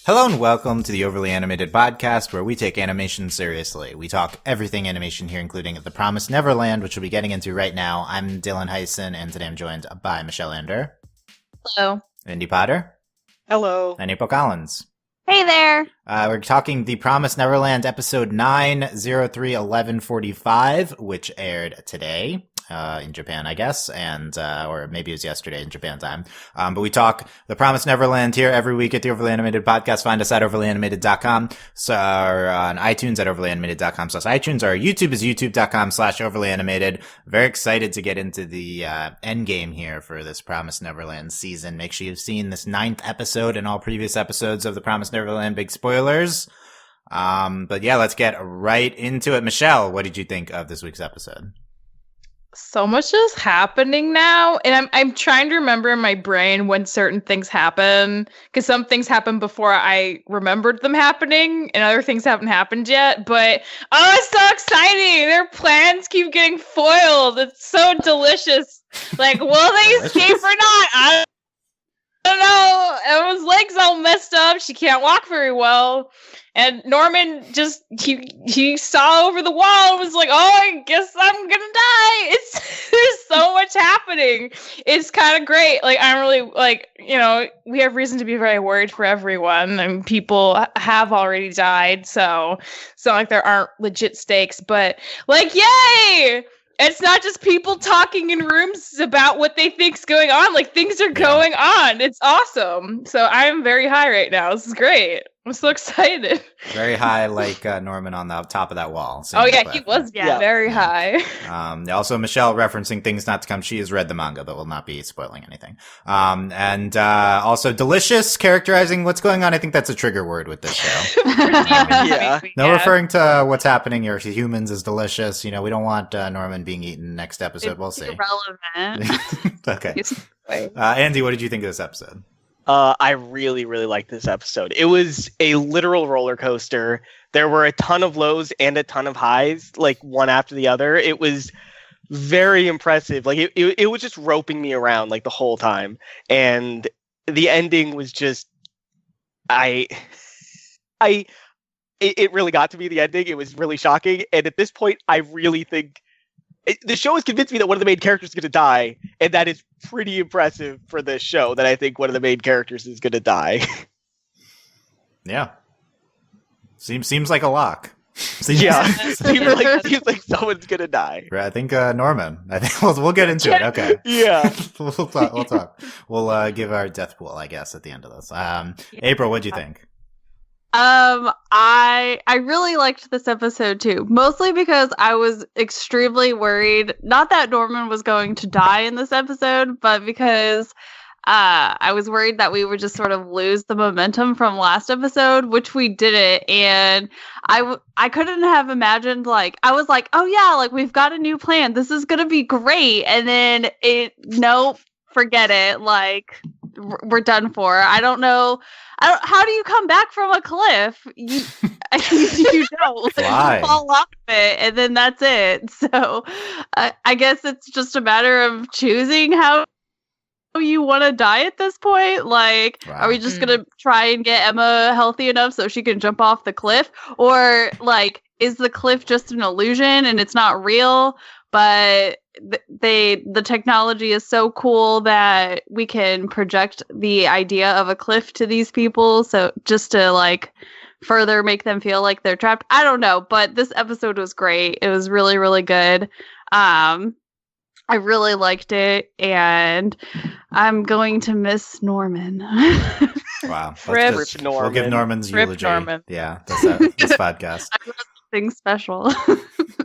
Hello and welcome to the Overly Animated Podcast, where we take animation seriously. We talk everything animation here, including The Promised Neverland, which we'll be getting into right now. I'm Dylan Hysen, and today I'm joined by Michelle Anderer. Hello. Indy Potter. Hello. And April Collins. Hey there. We're talking The Promised Neverland, episode 9/03/1145, which aired today. In Japan, I guess, and, or maybe it was yesterday in Japan time. But we talk The Promised Neverland here every week at the Overly Animated Podcast. Find us at overlyanimated.com. So, on iTunes at overlyanimated.com/iTunes. Our YouTube is youtube.com/overlyanimated. Very excited to get into the, end game here for this Promised Neverland season. Make sure you've seen this 9th episode and all previous episodes of The Promised Neverland. Big spoilers. But yeah, let's get right into it. Michelle, what did you think of this week's episode? So much is happening now, and I'm trying to remember in my brain when certain things happen, because some things happen before I remembered them happening, and other things haven't happened yet. But it's so exciting! Their plans keep getting foiled. It's so delicious. Like, will they escape or not? I don't know. Emma's legs all messed up. She can't walk very well. And Norman just, he saw over the wall and was like, oh, I guess I'm gonna die. There's so much happening. It's kind of great. Like, I'm really, like, we have reason to be very worried for everyone. And people have already died. So it's not like there aren't legit stakes. But, like, yay! It's not just people talking in rooms about what they think's going on. Like, things are going on. It's awesome. So I'm very high right now. This is great. I'm so excited. Very high, like Norman on the top of that wall. Oh, yeah, he was very high. Also, Michelle referencing things not to come. She has read the manga, but will not be spoiling anything. And also, delicious, characterizing what's going on. I think that's a trigger word with this show. No referring to what's happening here to humans is delicious. We don't want Norman being eaten next episode. We'll see. Irrelevant. Okay. Andy, what did you think of this episode? I really, really liked this episode. It was a literal roller coaster. There were a ton of lows and a ton of highs, like one after the other. It was very impressive. Like it was just roping me around like the whole time. And the ending was just, it really got to me, the ending. It was really shocking. And at this point, I really think the show has convinced me that one of the main characters is going to die, and that is pretty impressive for this show, that I think one of the main characters is going to die. Yeah. Seems like a lock. Seems like someone's going to die. I think Norman. I think we'll get into it. Okay. Yeah. We'll talk. We'll give our death pool, I guess, at the end of this. April, what'd you think? I really liked this episode too, mostly because I was extremely worried, not that Norman was going to die in this episode, but because I was worried that we would just sort of lose the momentum from last episode, which we didn't. And I couldn't have imagined, like, I was like, oh yeah, like, we've got a new plan. This is going to be great. And then nope, forget it. Like, we're done for. I don't know. How do you come back from a cliff? You don't. Like, you fall off of it, and then that's it. So I guess it's just a matter of choosing how you want to die at this point. Like, are we just going to try and get Emma healthy enough so she can jump off the cliff? Or, like, is the cliff just an illusion and it's not real? But the technology is so cool that we can project the idea of a cliff to these people. So just to, like, further make them feel like they're trapped. I don't know, but this episode was great. It was really, really good. I really liked it, and I'm going to miss Norman. Wow. Rip Norman. We'll give Norman's eulogy. Norman. Yeah, that's this podcast. Something special.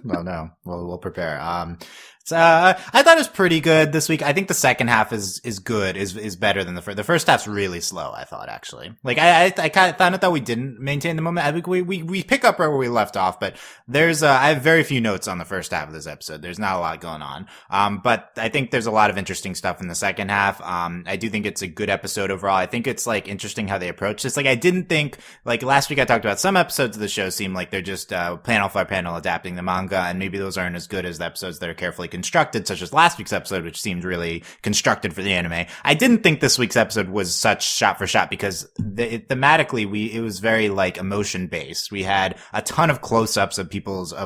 No. We'll prepare. I thought it was pretty good this week. I think the second half is good, is better than the first. The first half's really slow, I thought, actually. Like, I kind of thought that we didn't maintain the moment. I think we pick up right where we left off, but I have very few notes on the first half of this episode. There's not a lot going on. But I think there's a lot of interesting stuff in the second half. I do think it's a good episode overall. I think it's, like, interesting how they approach this. Like, I didn't think, like, last week I talked about some episodes of the show seem like they're just, panel by panel adapting the manga, and maybe those aren't as good as the episodes that are carefully constructed, such as last week's episode, which seemed really constructed for the anime. I didn't think this week's episode was such shot for shot because thematically it was very like emotion based. We had a ton of close-ups of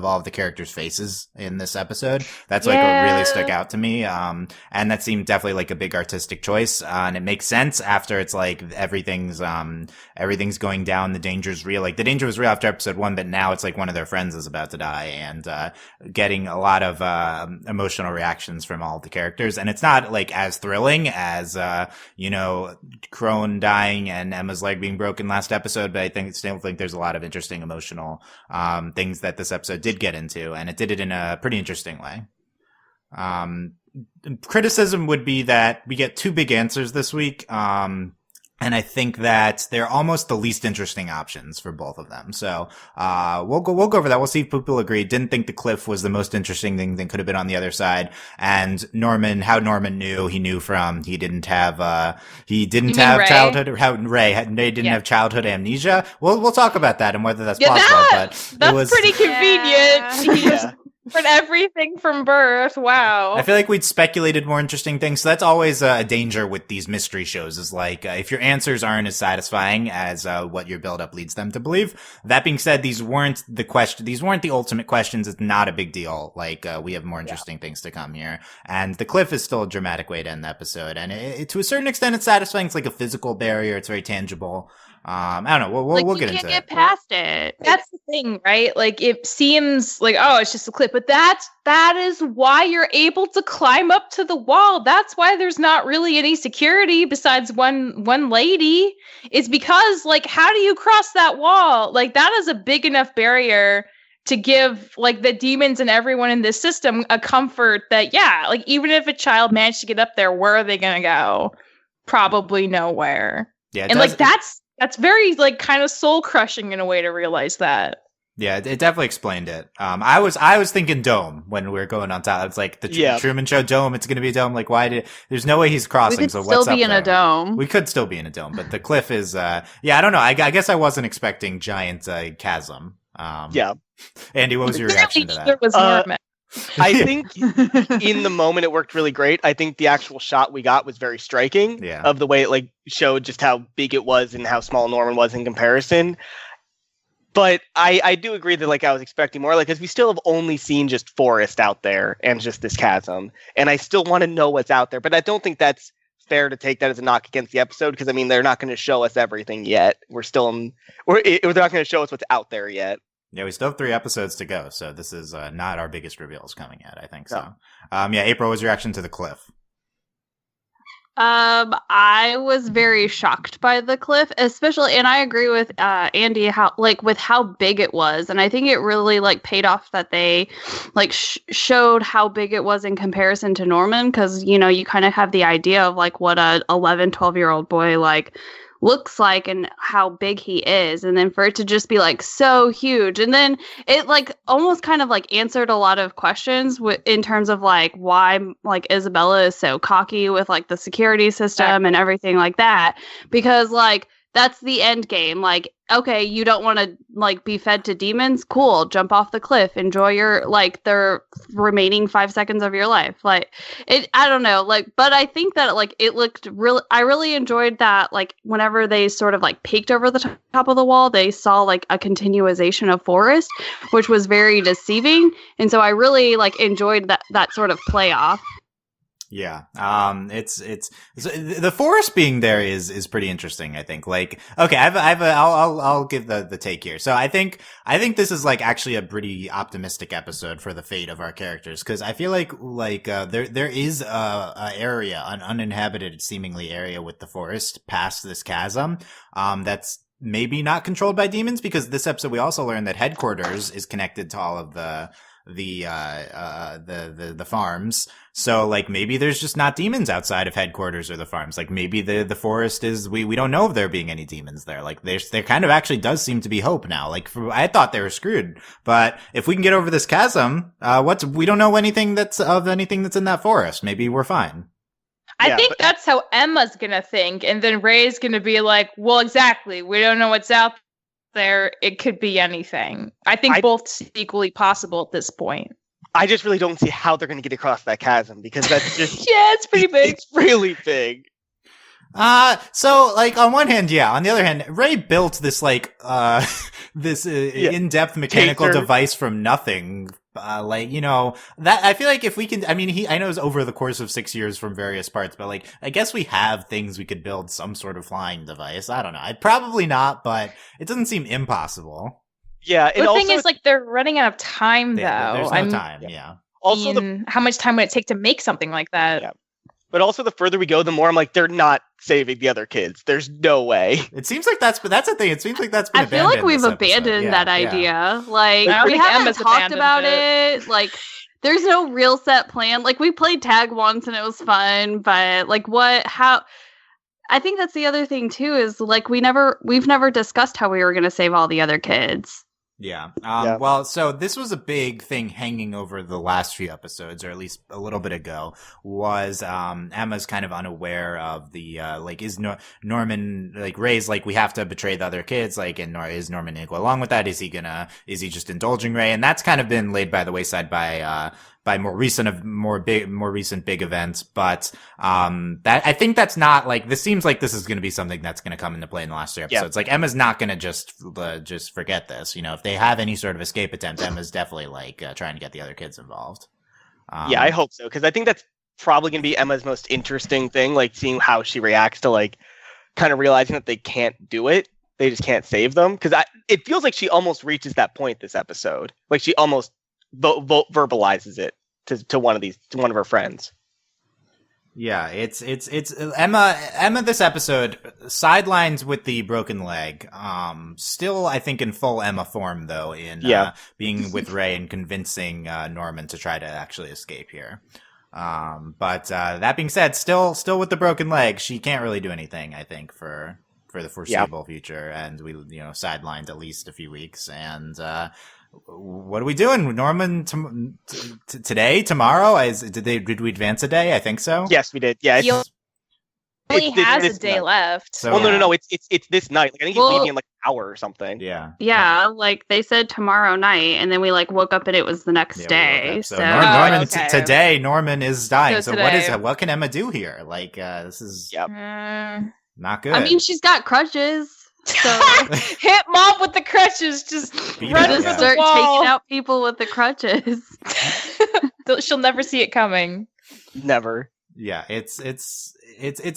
all of the characters' faces in this episode. That's like what really stuck out to me. And that seemed definitely like a big artistic choice. And it makes sense after it's like everything's going down. The danger's real. Like the danger was real after episode 1, but now it's like one of their friends is about to die, and getting a lot of emotional reactions from all of the characters. And it's not like as thrilling as Crone dying and Emma's leg being broken last episode, but I still think there's a lot of interesting emotional things that this episode did get into, and it did it in a pretty interesting way. Criticism would be that we get 2 big answers this week. And I think that they're almost the least interesting options for both of them. So, we'll go over that. We'll see if people agree. Didn't think the cliff was the most interesting thing that could have been on the other side. And how Norman knew, he knew from, he didn't have Ray? childhood, or how Ray didn't have childhood amnesia. We'll talk about that and whether that's possible, that's pretty convenient. Yeah. But everything from birth, wow. I feel like we'd speculated more interesting things. So that's always a danger with these mystery shows, is like, if your answers aren't as satisfying as what your build-up leads them to believe. That being said, these weren't the ultimate questions. It's not a big deal. Like, we have more interesting things to come here. And the cliff is still a dramatic way to end the episode. And it to a certain extent, it's satisfying. It's like a physical barrier. It's very tangible. I don't know. We'll get into it. You can't get past it. That's the thing, right? Like, it seems like, oh, it's just a clip, but that is why you're able to climb up to the wall. That's why there's not really any security besides one lady. It's because, like, how do you cross that wall? Like, that is a big enough barrier to give, like, the demons and everyone in this system a comfort that, yeah, like, even if a child managed to get up there, where are they gonna go? Probably nowhere. Yeah, and like that's very, like, kind of soul crushing in a way to realize that. Yeah, it definitely explained it. I was thinking dome when we were going on top. It's like the Truman Show dome. It's going to be a dome. Like, there's no way he's crossing. We could so still what's be up in there? a dome. We could still be in a dome, but the cliff is, I don't know. I guess I wasn't expecting giant chasm. Andy, what was your reaction to that? There was Norman. I think in the moment it worked really great. I think the actual shot we got was very striking of the way it like showed just how big it was and how small Norman was in comparison. But I do agree that like I was expecting more, like, because we still have only seen just forest out there and just this chasm, and I still want to know what's out there. But I don't think that's fair to take that as a knock against the episode, because I mean they're not going to show us everything yet. They're not going to show us what's out there yet. Yeah, we still have 3 episodes to go, so this is not our biggest reveals coming yet, I think so. April, what was your reaction to the cliff? I was very shocked by the cliff, especially, and I agree with Andy with how big it was, and I think it really like paid off that they like showed how big it was in comparison to Norman, because you kind of have the idea of like what a 11-12-year-old boy like looks like and how big he is, and then for it to just be like so huge, and then it like almost kind of like answered a lot of questions in terms of like why like Isabella is so cocky with like the security system and everything like that, because like that's the end game. Like, okay, you don't want to like be fed to demons, cool, jump off the cliff, enjoy your like the remaining 5 seconds of your life. Like it, I don't know, like, but I think that like it looked really, I really enjoyed that, like whenever they sort of like peeked over the top of the wall, they saw like a continuation of forest, which was very deceiving, and so I really like enjoyed that sort of play off. Yeah. It's the forest being there is pretty interesting, I think. Like, okay, I'll give the take here. So I think this is like actually a pretty optimistic episode for the fate of our characters, because I feel like there is a area, an uninhabited seemingly area with the forest past this chasm, that's maybe not controlled by demons, because this episode we also learned that headquarters is connected to all of the farms. So like maybe there's just not demons outside of headquarters or the farms. Like maybe the forest is, we don't know of there being any demons there. Like there kind of actually does seem to be hope now. Like I thought they were screwed, but if we can get over this chasm, we don't know anything that's in that forest. Maybe we're fine. I think that's how Emma's gonna think, and then Ray's gonna be like, well, exactly, we don't know what's out there, it could be anything. I think both equally possible at this point. I just really don't see how they're going to get across that chasm because that's just Yeah, it's pretty big. It's really big. So like on one hand, yeah. On the other hand, Ray built this like this in-depth mechanical Taser. device from nothing. Like, you know, that I feel like if we can, I mean, I know it's over the course of 6 years from various parts, but like, I guess we have things we could build some sort of flying device. I don't know. I'd probably not, but it doesn't seem impossible. Yeah. And The also, thing is, like, they're running out of time, though. There's no time. Yeah. also how much time would it take to make something like that? Yeah. But also, the further we go, the more I'm like, they're not saving the other kids. There's no way. It seems like that's the thing. It seems like that's been I feel like abandoned we've this episode. abandoned Yeah, that yeah. idea. Like, I don't we think haven't Emma's talked abandoned about it. it. Like, there's no real set plan. Like, we played tag once and it was fun, but like, I think that's the other thing too, is like, we've never discussed how we were going to save all the other kids. Yeah. Yeah. Well, so this was a big thing hanging over the last few episodes, or at least a little bit ago, was Emma's kind of unaware of the like, is Norman, like, Ray's like, we have to betray the other kids, like, and is Norman gonna go along with that? Is he just indulging Ray? And that's kind of been laid by the wayside by more recent big events. But that, I think that's not like, this seems like this is going to be something that's going to come into play in the last 3 episodes. Like, Emma's not going to just forget this. You know, if they have any sort of escape attempt, Emma's definitely like trying to get the other kids involved. Yeah, I hope so, because I think that's probably going to be Emma's most interesting thing, like seeing how she reacts to like kind of realizing that they can't do it. They just can't save them. Because it feels like she almost reaches that point this episode. Like she almost verbalizes it to one of her friends. Yeah, it's Emma this episode sidelines with the broken leg. Still I think in full Emma form though, in being with Ray and convincing Norman to try to actually escape here. But that being said, still with the broken leg, she can't really do anything, I think, for the foreseeable future, and we sidelined at least a few weeks. And what are we doing, Norman? Today, tomorrow? Did we advance a day? I think so. Yes, we did. Yeah, He only has a day left. So, well, no. It's this night. Like, I think he's leaving in like an hour or something. Yeah. Yeah, like they said tomorrow night, and then we like woke up and it was the next day. So Norman, okay. Today, Norman is dying. So today. what can Emma do here? Like, this is not good. I mean, she's got crutches. So hit Mom with the crutches. Just Beat run her, for yeah. the start wall. taking out people with the crutches. She'll never see it coming. Never. Yeah, it's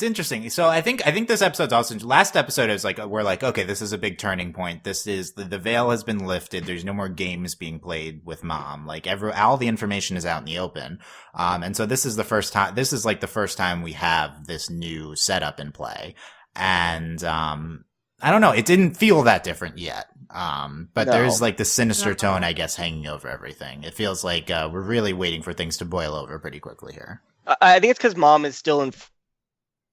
interesting. So I think this episode's also, last episode is like, we're like, okay, this is a big turning point. This is the veil has been lifted. There's no more games being played with Mom. Like all the information is out in the open. And so this is the first time we have this new setup in play. And, I don't know. It didn't feel that different yet. But there's like the sinister tone, I guess, hanging over everything. It feels like, we're really waiting for things to boil over pretty quickly here. I think it's because Mom is still in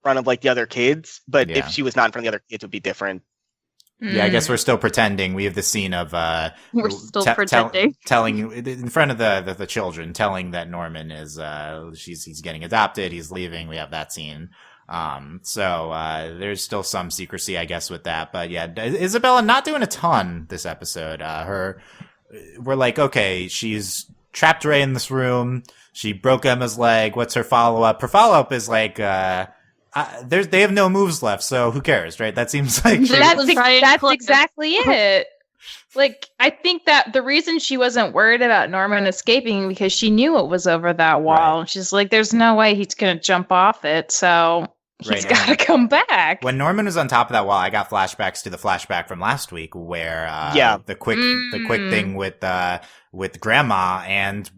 front of like the other kids, but if she was not in front of the other kids, it would be different. Yeah, I guess we're still pretending. We have the scene of We're still pretending. telling in front of the children, telling that Norman is he's getting adopted, he's leaving. We have that scene. So there's still some secrecy, I guess, with that. But yeah, Isabella not doing a ton this episode. We're like, okay, she's trapped Ray in this room. She broke Emma's leg. What's her follow-up? Her follow-up is like, they have no moves left, so who cares, right? That seems like That's exactly it. Like, I think that the reason she wasn't worried about Norman escaping because she knew it was over that wall. Right. She's like, there's no way he's going to jump off it, so he's got to come back. When Norman was on top of that wall, I got flashbacks to the flashback from last week where the quick thing with Grandma and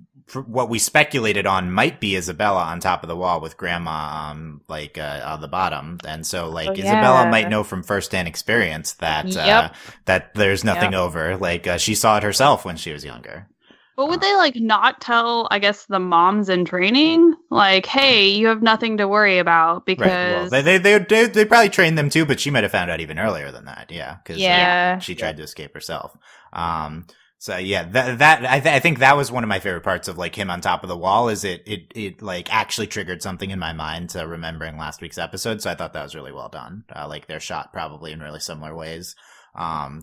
what we speculated on might be Isabella on top of the wall with Grandma on the bottom. And so Isabella might know from firsthand experience that that there's nothing over. Like she saw it herself when she was younger. But would they not tell, I guess, the moms in training, like, hey, you have nothing to worry about because they probably trained them too, but she might have found out even earlier than that. Yeah, because she tried to escape herself. So yeah, I think that was one of my favorite parts of like him on top of the wall. Is it like actually triggered something in my mind to remembering last week's episode. So I thought that was really well done. Like they're shot probably in really similar ways.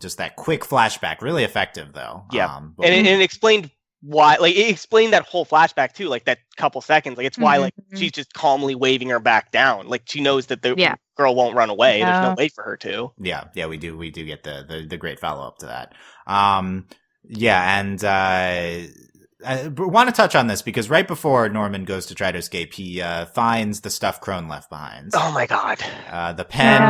Just that quick flashback, really effective though. Yeah. And it explained why, like, it explained that whole flashback too, like that couple seconds. Like, it's why, like, she's just calmly waving her back down. Like, she knows that the girl won't run away. There's no way for her to. Yeah, we do get the great follow up to that. And I want to touch on this because right before Norman goes to try to escape, he finds the stuff Crone left behind. Oh my god! The pen,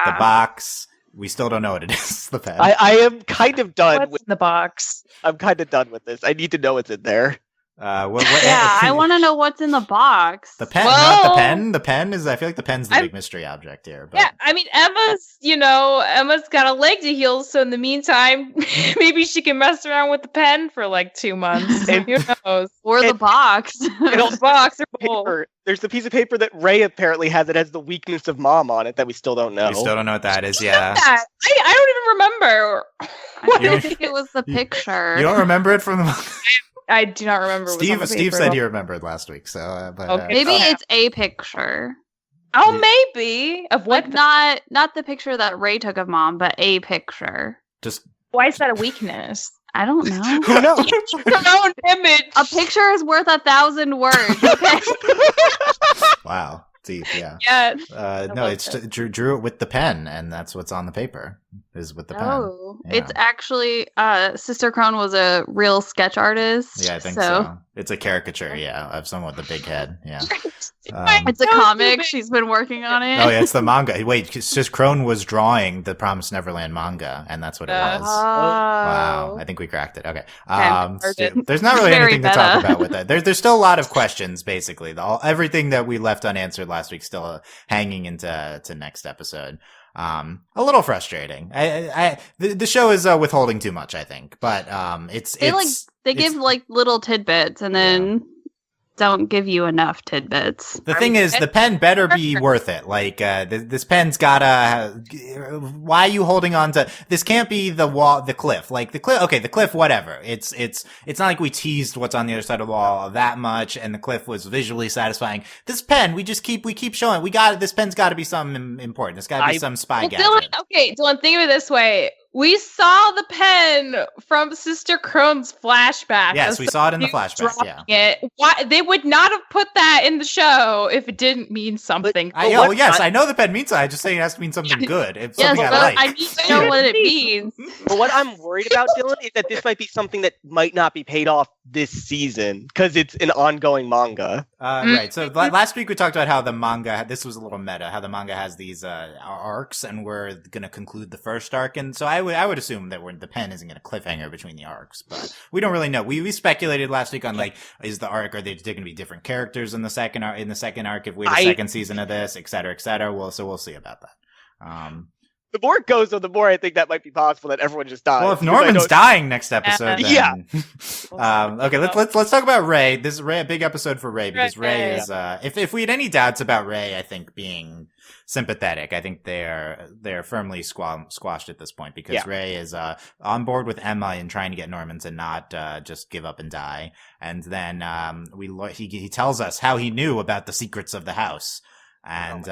the box. We still don't know what it is. The pen. I am kind of done What's with in the box. I'm kind of done with this. I need to know what's in there. I want to know what's in the box. The pen, not the pen. The pen is. I feel like the pen's the big mystery object here. But. Yeah, I mean, Emma's got a leg to heal, so in the meantime, maybe she can mess around with the pen for like 2 months. Who knows? Or the box. The box or both. There's the piece of paper that Ray apparently has that has the weakness of mom on it that we still don't know. We still don't know what that is. Yeah. I don't even remember. I don't think it was the picture. You don't remember it from the. I do not remember. Steve said he remembered last week, so maybe it's a picture. Oh, maybe of what? Like not the picture that Ray took of mom, but a picture. Just why is that a weakness? I don't know. Who knows? Her own image. A picture is worth 1,000 words. Okay. Wow. Deep, yeah. Yeah. No, it's drew it with the pen, and that's what's on the paper. Is with the pen. Oh, it's actually Sister Crone was a real sketch artist. Yeah, I think so. It's a caricature, of someone with a big head. Yeah. It's a comic. She's been working on it. Oh, yeah, it's the manga. Wait, Sis Crone was drawing the Promised Neverland manga, and that's what it was. Wow, I think we cracked it. Okay. There's not really anything to talk about with that. There's still a lot of questions, basically. Everything that we left unanswered last week still hanging into next episode. A little frustrating. The show is withholding too much, I think, but they give like little tidbits and then don't give you enough tidbits. The thing is, the pen better be worth it. Like, this pen's gotta, why are you holding on to, this can't be the cliff. Like, the cliff, whatever. It's not like we teased what's on the other side of the wall that much, and the cliff was visually satisfying. This pen, we keep showing, this pen's gotta be something important. It's gotta be some spy gadget. Dylan, think of it this way. We saw the pen from Sister Crone's flashback. Yes, we saw it in the flashback. Yeah. Why they would not have put that in the show if it didn't mean something. I know the pen means something. I just saying it has to mean something good. It's something I like. I need to know what it means. But what I'm worried about, Dylan, is that this might be something that might not be paid off this season because it's an ongoing manga. Right. So last week we talked about how the manga. This was a little meta. How the manga has these arcs, and we're going to conclude the first arc, and so I would assume that the pen isn't going to cliffhanger between the arcs, but we don't really know. We speculated last week on is the arc, are they going to be different characters in the second arc if we have a second season of this, et cetera, et cetera. We'll see about that. The more it goes, though, the more I think that might be possible that everyone just dies. Well, if Norman's dying next episode, then... yeah. Okay, let's talk about Ray. This is a big episode for Ray because Ray is. If we had any doubts about Ray, I think being sympathetic, I think they're firmly squashed at this point because Ray is on board with Emma in trying to get Norman to not just give up and die, and then he tells us how he knew about the secrets of the house. And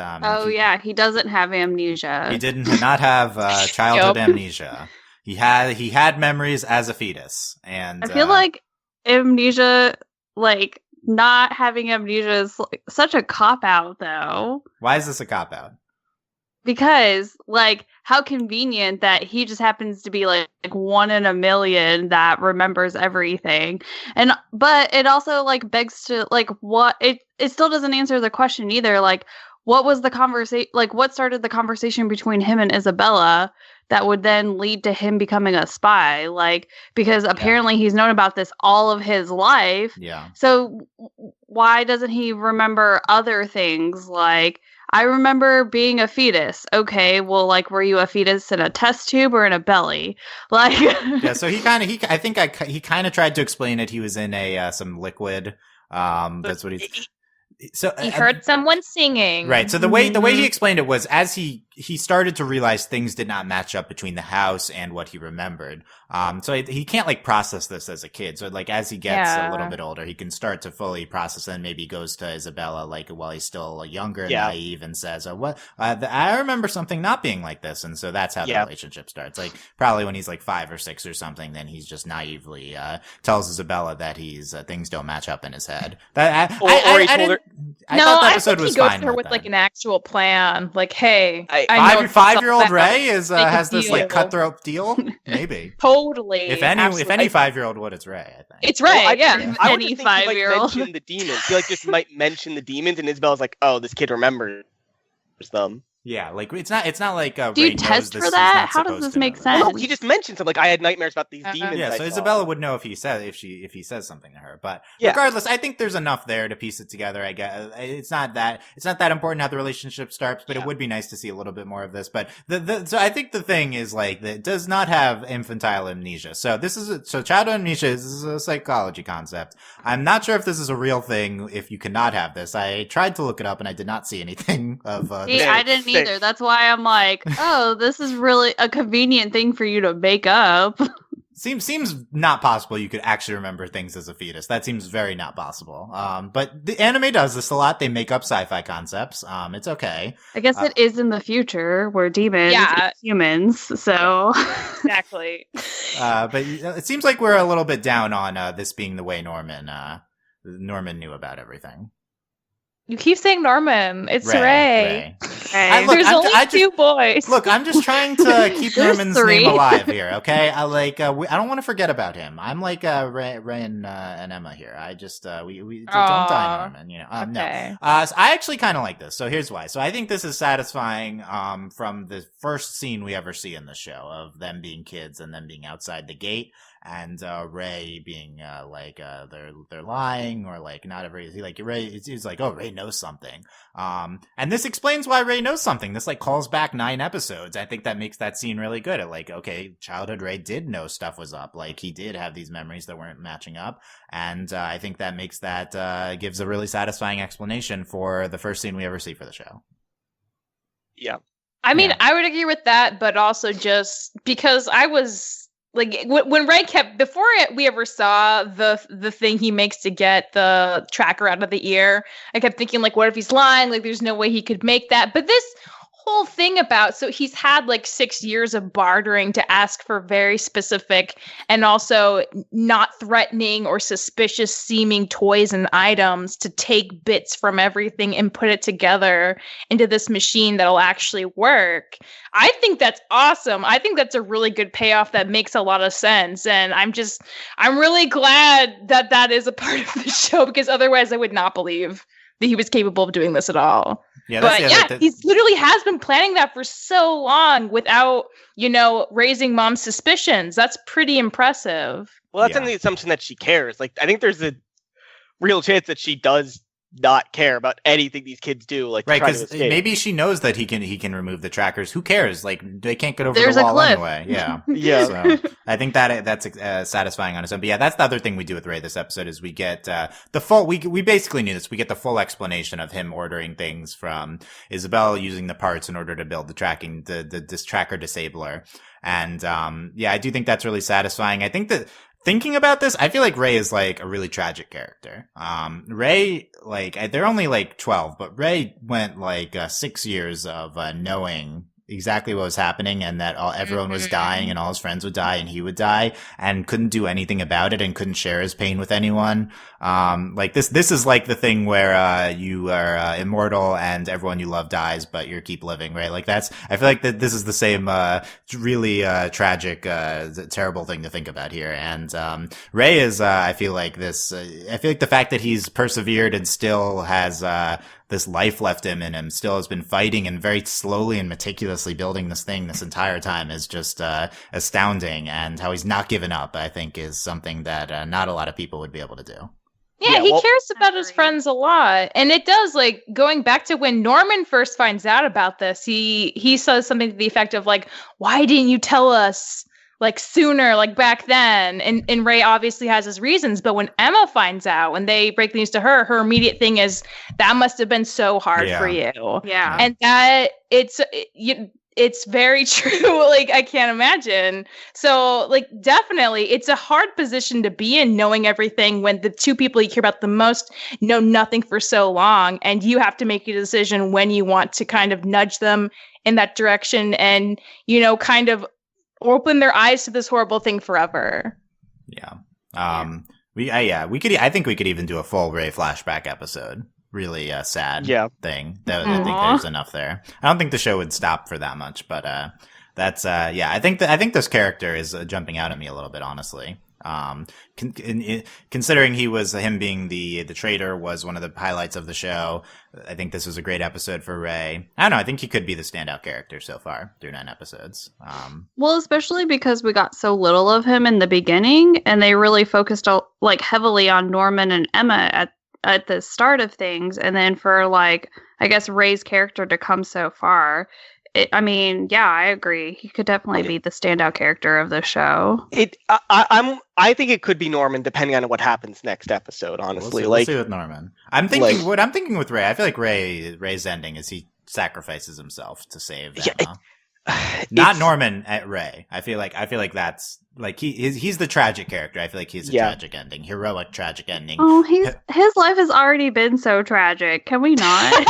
he doesn't have amnesia. He did not have childhood amnesia. He had memories as a fetus, and I feel like amnesia, like not having amnesia, is like such a cop out, though. Why is this a cop out? Because, like, how convenient that he just happens to be like one in a million that remembers everything, but it also like begs to like what it still doesn't answer the question either. Like, what was the conversation? Like, what started the conversation between him and Isabella that would then lead to him becoming a spy? Like, because apparently he's known about this all of his life. Yeah. So why doesn't he remember other things? Like, I remember being a fetus. Okay, well, like, were you a fetus in a test tube or in a belly? Like, yeah. So he kind of tried to explain it. He was in some liquid. That's what he heard someone singing. Right. So the way he explained it was as he he started to realize things did not match up between the house and what he remembered. So he can't like process this as a kid. So like as he gets a little bit older, he can start to fully process it, and maybe goes to Isabella like while he's still younger and naive and says, I remember something not being like this. And so that's how the relationship starts. Like probably when he's like 5 or 6 or something, then he's just naively tells Isabella that he's things don't match up in his head. I thought the episode was fine. He goes to her with like an actual plan. Like, hey, I know 5-year-old Ray has this like cutthroat deal. Maybe. Totally. If any 5-year-old would, it's Ray. I think it's Ray. I would any think 5-year-old. Mention the demons. He like just might mention the demons, and Isabella's like, "Oh, this kid remembers them." Yeah, like it's not like do Ray you test knows for that? How does this make sense? Well, no, he just mentioned something. Like I had nightmares about these demons. Yeah, so Isabella would know if he says something to her. But regardless, I think there's enough there to piece it together. I guess it's not that important how the relationship starts, but it would be nice to see a little bit more of this. But so I think the thing is like that it does not have infantile amnesia. So childhood amnesia is a psychology concept. I'm not sure if this is a real thing. If you cannot have this, I tried to look it up and I did not see anything of. I didn't either. That's why I'm like, oh, this is really a convenient thing for you to make up. Seems not possible you could actually remember things as a fetus. That seems very not possible. But the anime does this a lot. They make up sci-fi concepts. It's okay. I guess it is in the future where demons eat humans, so exactly. But it seems like we're a little bit down on this being the way Norman knew about everything. You keep saying Norman. It's Ray. There's only 2 boys. Look, I'm just trying to keep Norman's name alive here, okay? I don't want to forget about him. I'm like Ray and Emma here. I just we don't die, Norman. You know, okay. No. So I actually kind of like this. So here's why. So I think this is satisfying. From the first scene we ever see in the show of them being kids and them being outside the gate. And Ray being they're lying or like not every like Ray he's like, oh, Ray knows something. And this explains why Ray knows something. This like calls back 9 episodes. I think that makes that scene really good. At like, okay, childhood Ray did know stuff was up. Like he did have these memories that weren't matching up. And I think that makes that gives a really satisfying explanation for the first scene we ever see for the show. Yeah. I mean, I would agree with that, but also just because I was like when Ray before we ever saw the thing he makes to get the tracker out of the ear, I kept thinking like, what if he's lying? Like there's no way he could make that. But this whole thing about, so he's had like 6 years of bartering to ask for very specific and also not threatening or suspicious seeming toys and items to take bits from everything and put it together into this machine that'll actually work. I think that's awesome. I think that's a really good payoff that makes a lot of sense. And I'm really glad that is a part of the show, because otherwise I would not believe that he was capable of doing this at all. Yeah, he's literally has been planning that for so long without, raising mom's suspicions. That's pretty impressive. Well, that's in the assumption that she cares. Like, I think there's a real chance that she does not care about anything these kids do. Like, right? Because maybe she knows that he can remove the trackers. Who cares? Like, they can't get over There's the a wall cliff. anyway. Yeah, yeah. So I think that's satisfying on its own. But yeah, that's the other thing we do with Ray this episode is we get the full. We basically knew this. We get the full explanation of him ordering things from Isabella using the parts in order to build the tracking this tracker disabler. And I do think that's really satisfying. I think that. Thinking about this, I feel like Ray is like a really tragic character. Ray, like, they're only like 12, but Ray went like 6 years of knowing exactly what was happening and that everyone was dying and all his friends would die and he would die and couldn't do anything about it and couldn't share his pain with anyone. Like this is like the thing where you are immortal and everyone you love dies, but you keep living, right? Like I feel like that this is the same really tragic terrible thing to think about here. And Ray is I feel like the fact that he's persevered and still has this life left him in him, still has been fighting and very slowly and meticulously building this thing this entire time is just astounding. And how he's not given up, I think, is something that not a lot of people would be able to do. Yeah, he cares about his friends a lot. And it does, like, going back to when Norman first finds out about this, he says something to the effect of, like, why didn't you tell us? like sooner, like back then. And Ray obviously has his reasons, but when Emma finds out, when they break the news to her, her immediate thing is that must have been so hard for you. Yeah. And that it's very true. Like, I can't imagine. So, like, definitely, it's a hard position to be in, knowing everything when the two people you care about the most know nothing for so long. And you have to make a decision when you want to kind of nudge them in that direction and, kind of open their eyes to this horrible thing forever. Yeah. I think we could even do a full Ray flashback episode. Really sad thing. I think there's enough there. I don't think the show would stop for that much, but that's I think this character is jumping out at me a little bit, honestly. Considering him being the traitor was one of the highlights of the show. I think this was a great episode for Ray. I don't know. I think he could be the standout character so far through 9 episodes. Well, especially because we got so little of him in the beginning, and they really focused heavily on Norman and Emma at the start of things, and then for I guess Ray's character to come so far. I agree. He could definitely be the standout character of the show. I think it could be Norman, depending on what happens next episode. Honestly, we'll see with Norman. I'm thinking what I'm thinking with Ray. I feel like Ray's ending is he sacrifices himself to save Emma. Not Norman at Ray. I feel like that's he's the tragic character. I feel like he's a tragic ending, heroic tragic ending. Oh, his life has already been so tragic. Can we not?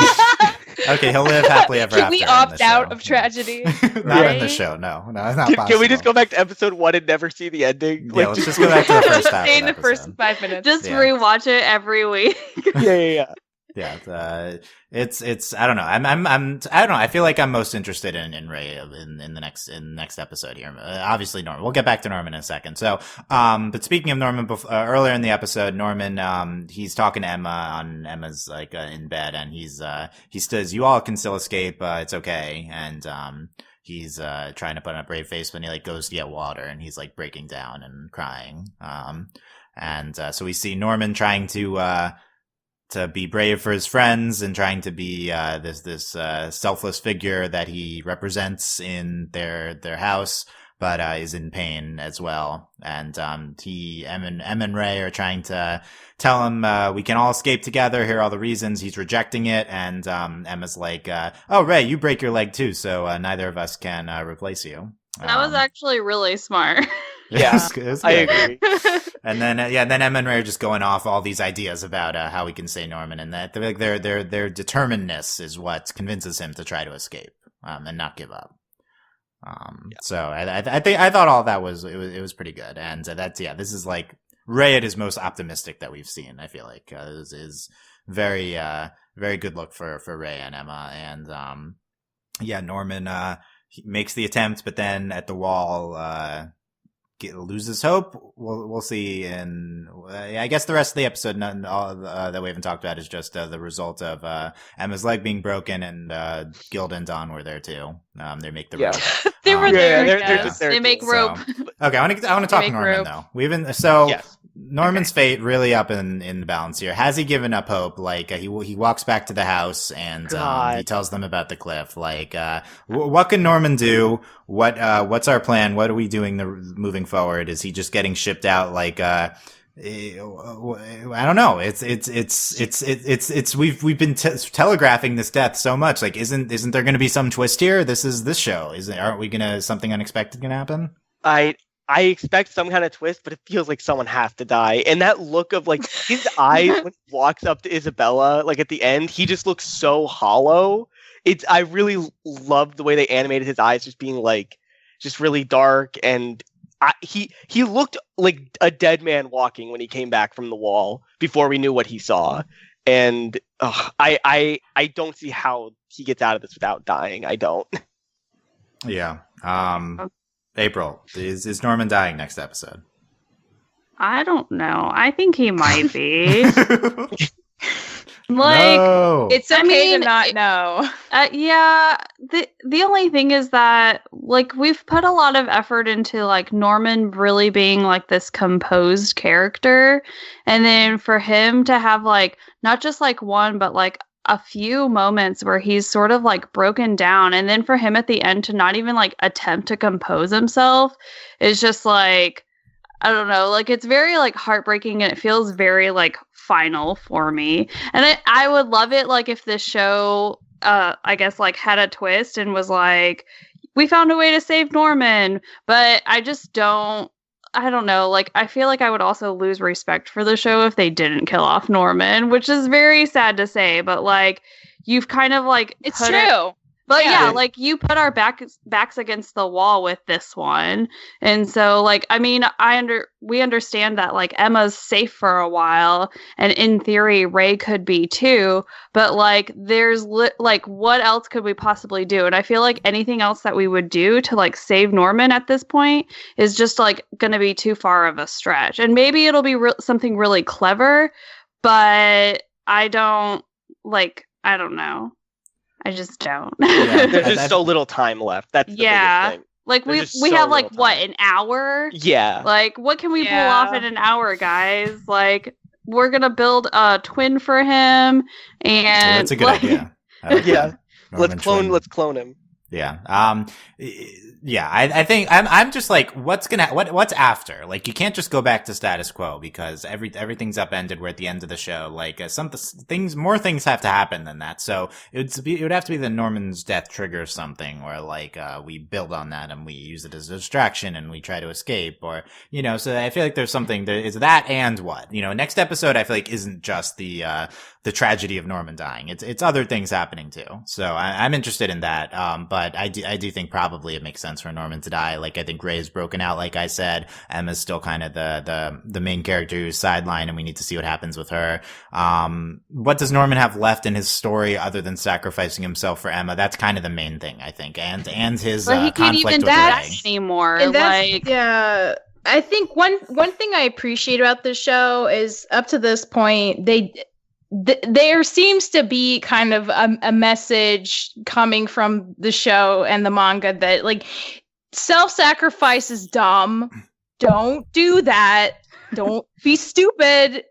Okay, he'll live happily ever after. Can we opt out of tragedy? Not in the show. No, it's not possible. Can we just go back to episode 1 and never see the ending? Yeah, let's just go back to the first half. Stay in the first 5 minutes. Just rewatch it every week. Yeah. Yeah, it's I don't know. I don't know. I feel like I'm most interested in Ray in the next episode here. Obviously Norman. We'll get back to Norman in a second. So, but speaking of Norman, earlier in the episode, Norman, he's talking to Emma on Emma's in bed, and he says, "You all can still escape. It's okay." And he's trying to put on a brave face when he goes to get water, and he's breaking down and crying. So we see Norman trying to be brave for his friends and trying to be this selfless figure that he represents in their house, but is in pain as well. And Em and Ray are trying to tell him we can all escape together. Here are all the reasons. He's rejecting it, and Emma's like, "Oh, Ray, you break your leg too, so neither of us can replace you." That was actually really smart. Yeah, I agree. And then then Emma and Ray are just going off all these ideas about how we can say Norman, and that their determinedness is what convinces him to try to escape and not give up. So I thought all of that was pretty good, and this is Ray at his most optimistic that we've seen. I feel like this is very very good look for Ray and Emma, and Norman he makes the attempt, but then at the wall loses hope. We'll see. And I guess the rest of the episode, that we haven't talked about, is just the result of Emma's leg being broken, and Gilda and Dawn were there too. They make the rope. They were there. They're just there. They make rope. Okay, I want to talk Norman rope. though. Norman's fate really up in the balance here. Has he given up hope? He walks back to the house, and he tells them about the cliff. What can Norman do? What's our plan? What are we doing moving forward? Is he just getting shipped out? I don't know. We've been telegraphing this death so much. Isn't there going to be some twist here? This is this show. Aren't we something unexpected gonna happen? I expect some kind of twist, but it feels like someone has to die. And that look of his eyes when he walks up to Isabella, at the end, he just looks so hollow. I really love the way they animated his eyes, just being just really dark. And he looked like a dead man walking when he came back from the wall before we knew what he saw. And I don't see how he gets out of this without dying. I don't. Yeah. April, is Norman dying next episode? I don't know. I think he might be. No. It's okay to not know. Yeah. The only thing is that we've put a lot of effort into Norman really being this composed character, and then for him to have not just one but a few moments where he's sort of like broken down, and then for him at the end to not even like attempt to compose himself is just like, I don't know, like it's very like heartbreaking, and it feels very like final for me. And I would love it like if this show I guess like had a twist and was like, we found a way to save Norman, but I don't know, like I feel like I would also lose respect for the show if they didn't kill off Norman, which is very sad to say, but like you've kind of like It's true. But yeah, like you put our backs against the wall with this one. And so like, I mean, we understand that like Emma's safe for a while, and in theory Ray could be too, but like there's like what else could we possibly do? And I feel like anything else that we would do to like save Norman at this point is just like going to be too far of a stretch. And maybe it'll be something really clever, but I don't know. I just don't. Yeah. There's just so little time left. That's the biggest thing. Like we There's so have like little what, time. an hour? Yeah. Like what can we pull off in an hour, guys? Like we're gonna build a twin for him, and That's a good like, idea. I like Yeah. that. Norman twin. Let's clone him. Yeah. Yeah. I think I'm just like, what's after? Like, you can't just go back to status quo because everything's upended. We're at the end of the show. Like, more things have to happen than that. So it would have to be that Norman's death triggers something, or like, we build on that and we use it as a distraction and we try to escape, or, you know, so I feel like there's something, there is that, and what, you know, next episode I feel like isn't just the tragedy of Norman dying. It's other things happening too. So I'm interested in that. But I do think probably it makes sense for Norman to die. Like, I think Ray's broken out, like I said. Emma's still kind of the main character who's sidelined, and we need to see what happens with her. What does Norman have left in his story other than sacrificing himself for Emma? That's kind of the main thing, I think. And his but he can't conflict even with that Ray. anymore. And that's, Like yeah, I think one thing I appreciate about this show is up to this point, there seems to be kind of a message coming from the show and the manga that like self-sacrifice is dumb. Don't do that. Don't be stupid.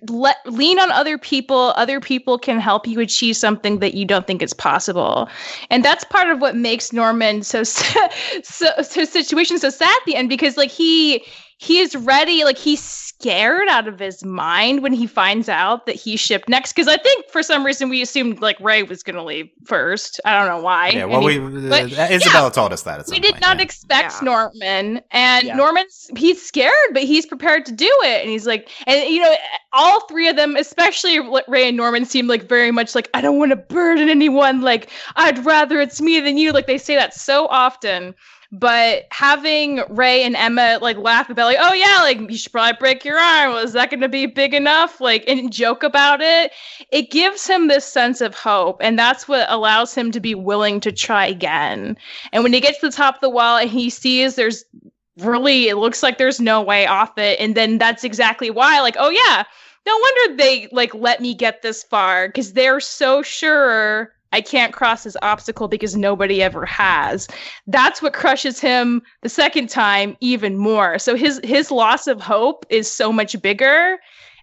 Lean on other people. Other people can help you achieve something that you don't think is possible. And that's part of what makes Norman so situation so sad at the end, because like he is ready, like he's scared out of his mind when he finds out that he's shipped next. Because I think for some reason we assumed like Ray was going to leave first. I don't know why. Yeah, well, Isabella told us that at some we did point, not expect Norman, and Yeah. he's scared, but he's prepared to do it. And he's like, and you know, all three of them, especially Ray and Norman, seem like very much like, I don't want to burden anyone. Like, I'd rather it's me than you. Like, they say that so often. But having Ray and Emma like laugh about like, oh yeah, like you should probably break your arm. Well, is that going to be big enough? Like, and joke about it. It gives him this sense of hope, and that's what allows him to be willing to try again. And when he gets to the top of the wall and he sees it looks like there's no way off it, and then that's exactly why, like, oh yeah, no wonder they like let me get this far, because they're so sure I can't cross this obstacle because nobody ever has. That's what crushes him the second time even more. So his loss of hope is so much bigger.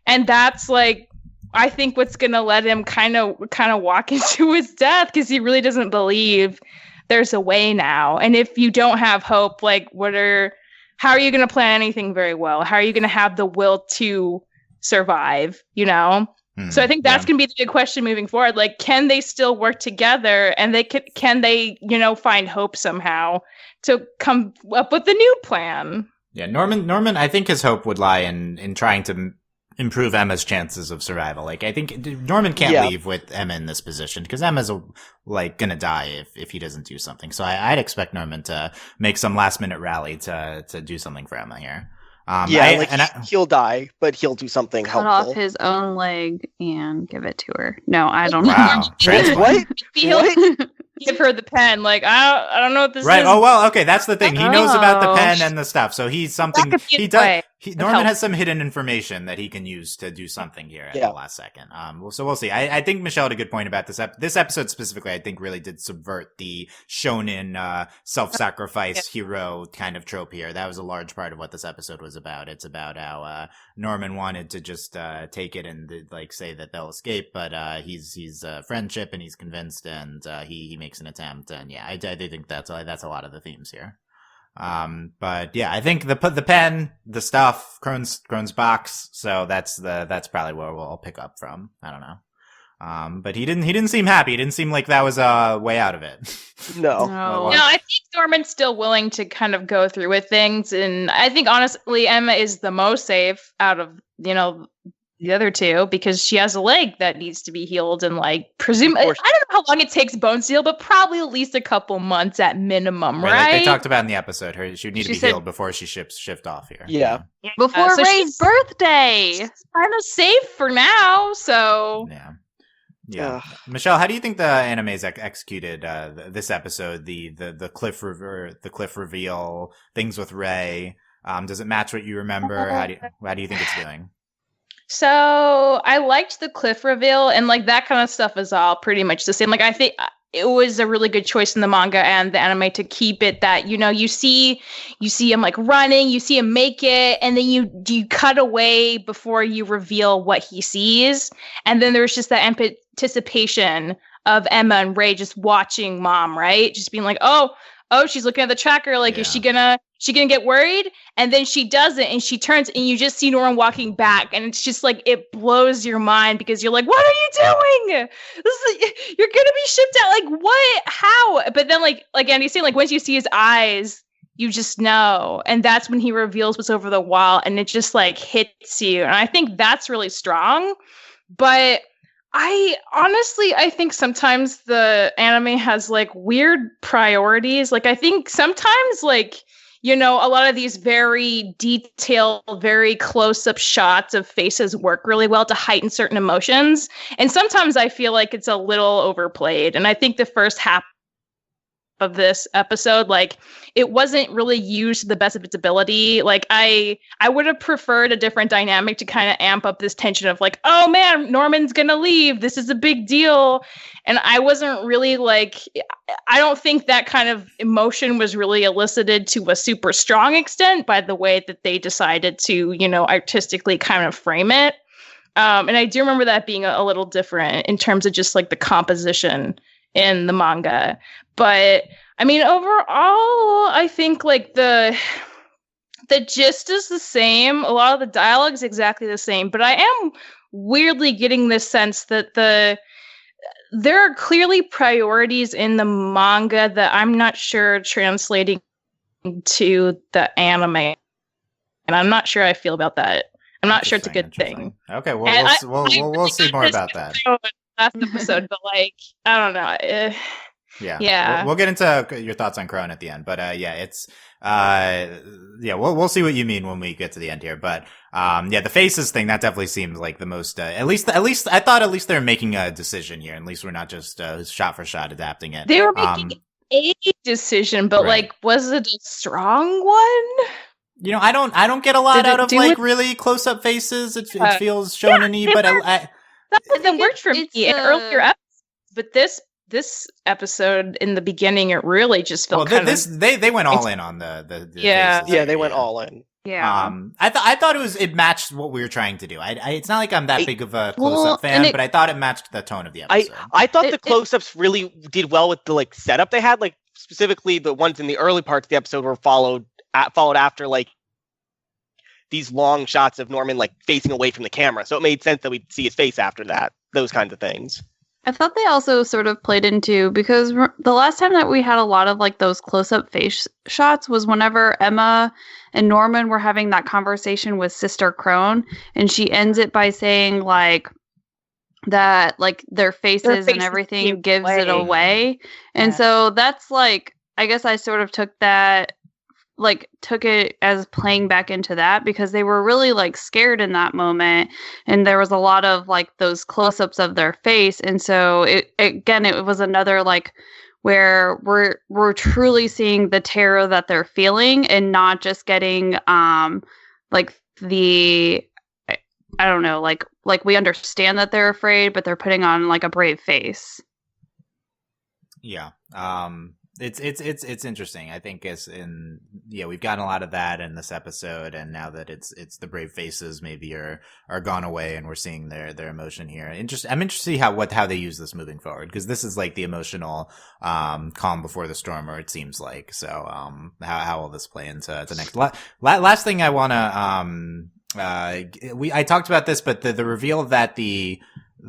And that's like, I think what's going to let him kind of walk into his death, because he really doesn't believe there's a way now. And if you don't have hope, like how are you going to plan anything very well? How are you going to have the will to survive, you know? So I think that's going to be the big question moving forward. Like, can they still work together, and can they, you know, find hope somehow to come up with a new plan? Yeah, Norman, I think his hope would lie in trying to improve Emma's chances of survival. Like, I think Norman can't leave with Emma in this position, because Emma's like gonna die if he doesn't do something. So I'd expect Norman to make some last minute rally to do something for Emma here. He'll die, but he'll do something cut helpful. off his own leg and give it to her. No, I don't know. Wow, transplant. What? Give her the pen. Like, I don't know what this Right. is. Oh well. Okay, that's the thing. He knows about the pen Oh. and the stuff. So he's That something could be he the does. way. Norman has some hidden information that he can use to do something here at the last second. So we'll see. I think Michelle had a good point about this episode specifically. I think really did subvert the shonen self-sacrifice hero kind of trope here. That was a large part of what this episode was about. It's about how Norman wanted to just take it and like say that they'll escape, but he's friendship and he's convinced, and he makes an attempt. And yeah, I think that's a lot of the themes here. But yeah, I think the pen, the stuff, Krone's box. So that's probably where we'll pick up from. I don't know. But he didn't seem happy. He didn't seem like that was a way out of it. No. No, I think Norman's still willing to kind of go through with things. And I think honestly, Emma is the most safe out of, the other two, because she has a leg that needs to be healed, and like I don't know how long it takes bones to heal, but probably at least a couple months at minimum, right? Like they talked about in the episode, she would need to be healed before she shift off here. Yeah. Before so Ray's birthday. She's kind of safe for now, so yeah. Michelle, how do you think the animes executed this episode? The cliff reveal, things with Ray. Does it match what you remember? How do you think it's doing? So I liked the cliff reveal, and like that kind of stuff is all pretty much the same. Like I think it was a really good choice in the manga and the anime to keep it that, you see him like running, you see him make it, and then you cut away before you reveal what he sees. And then there's just that anticipation of Emma and Ray just watching mom, right? Just being like, oh, she's looking at the tracker. Like, is she gonna get worried? And then she doesn't, and she turns, and you just see Norman walking back, and it's just like it blows your mind because you're like, "What are you doing? You're gonna be shipped out. Like, what? How?" But then, like Andy's saying, like once you see his eyes, you just know, and that's when he reveals what's over the wall, and it just like hits you. And I think that's really strong, but I think sometimes the anime has like weird priorities. Like I think sometimes like, a lot of these very detailed, very close-up shots of faces work really well to heighten certain emotions. And sometimes I feel like it's a little overplayed. And I think the first half of this episode, like it wasn't really used to the best of its ability. Like I would have preferred a different dynamic to kind of amp up this tension of like, oh man, Norman's gonna leave, this is a big deal. And I wasn't really like, I don't think that kind of emotion was really elicited to a super strong extent by the way that they decided to, artistically kind of frame it. And I do remember that being a little different in terms of just like the composition in the manga. But I mean, overall, I think like the gist is the same. A lot of the dialogue is exactly the same, but I am weirdly getting this sense that there are clearly priorities in the manga that I'm not sure translating to the anime, and I'm not sure how I feel about that. I'm not sure it's a good thing. Okay, well, we'll see more about that. Last episode, but like, I don't know. Yeah. We'll get into your thoughts on Krone at the end, but we'll see what you mean when we get to the end here. But the faces thing, that definitely seems like the most. At least I thought at least they're making a decision here. At least we're not just shot for shot adapting it. They were making a decision, but like, was it a strong one? I don't get a lot out of like really close up faces. It feels shonen-y, but that doesn't work for me in earlier episodes. But this episode in the beginning, it really just felt they went all in on the faces. They went all in. Yeah. I thought it matched what we were trying to do. It's not like I'm that big of a close-up fan, but I thought it matched the tone of the episode. I thought the close-ups really did well with the like setup they had. Like specifically, the ones in the early parts of the episode were followed after like these long shots of Norman like facing away from the camera, so it made sense that we'd see his face after that. Those kinds of things. I thought they also sort of played into, because the last time that we had a lot of like those close-up face shots was whenever Emma and Norman were having that conversation with Sister Krone, and she ends it by saying like that like their faces and everything gives it away. And so that's like, I guess I sort of took it as playing back into that, because they were really like scared in that moment, and there was a lot of like those close-ups of their face. And so it was another like where we're truly seeing the terror that they're feeling, and not just getting like the, I don't know, like we understand that they're afraid, but they're putting on like a brave face. Yeah. It's interesting. I think we've gotten a lot of that in this episode, and now that it's the brave faces maybe are gone away, and we're seeing their emotion here. I'm interested to see how they use this moving forward, because this is like the emotional calm before the storm, or it seems like. So how will this play into next? Last thing I want to I talked about this, but the reveal that the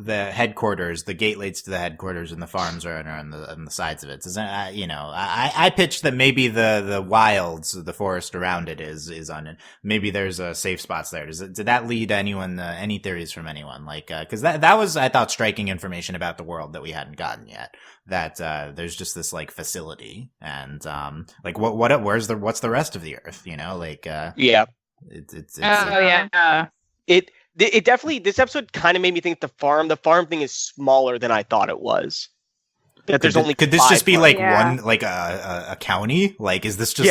headquarters, the gate leads to the headquarters, and the farms are on the sides of it. So, I pitched that maybe the wilds, the forest around it is on it. Maybe there's safe spots there. Did that lead anyone, any theories from anyone? Like, cause that was, I thought, striking information about the world that we hadn't gotten yet. That, there's just this like facility, and, like what's the rest of the earth? Yeah. Yeah. It definitely, this episode kind of made me think the farm thing is smaller than I thought it was. That there's could this just be farms. like one, like a county? Like, is this just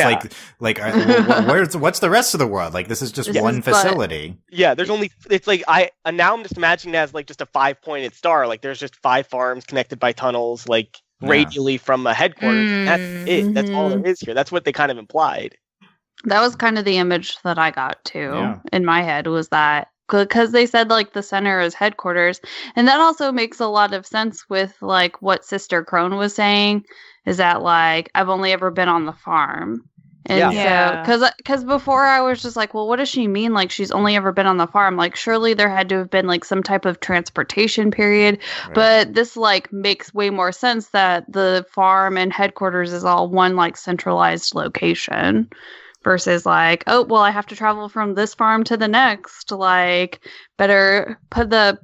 what's the rest of the world? Like, this is just one facility. Yeah, it's like, now I'm just imagining it as like just a 5-pointed star. Like, there's just 5 farms connected by tunnels, like radially from a headquarters. That's it. That's all there is here. That's what they kind of implied. That was kind of the image that I got too in my head, was that, because they said like the center is headquarters, and that also makes a lot of sense with like what Sister Crone was saying, is that like I've only ever been on the farm, and so because before I was just like, well, what does she mean? Like, she's only ever been on the farm? Like, surely there had to have been like some type of transportation period, but this like makes way more sense that the farm and headquarters is all one like centralized location. Versus like, oh, well, I have to travel from this farm to the next. Like, better put the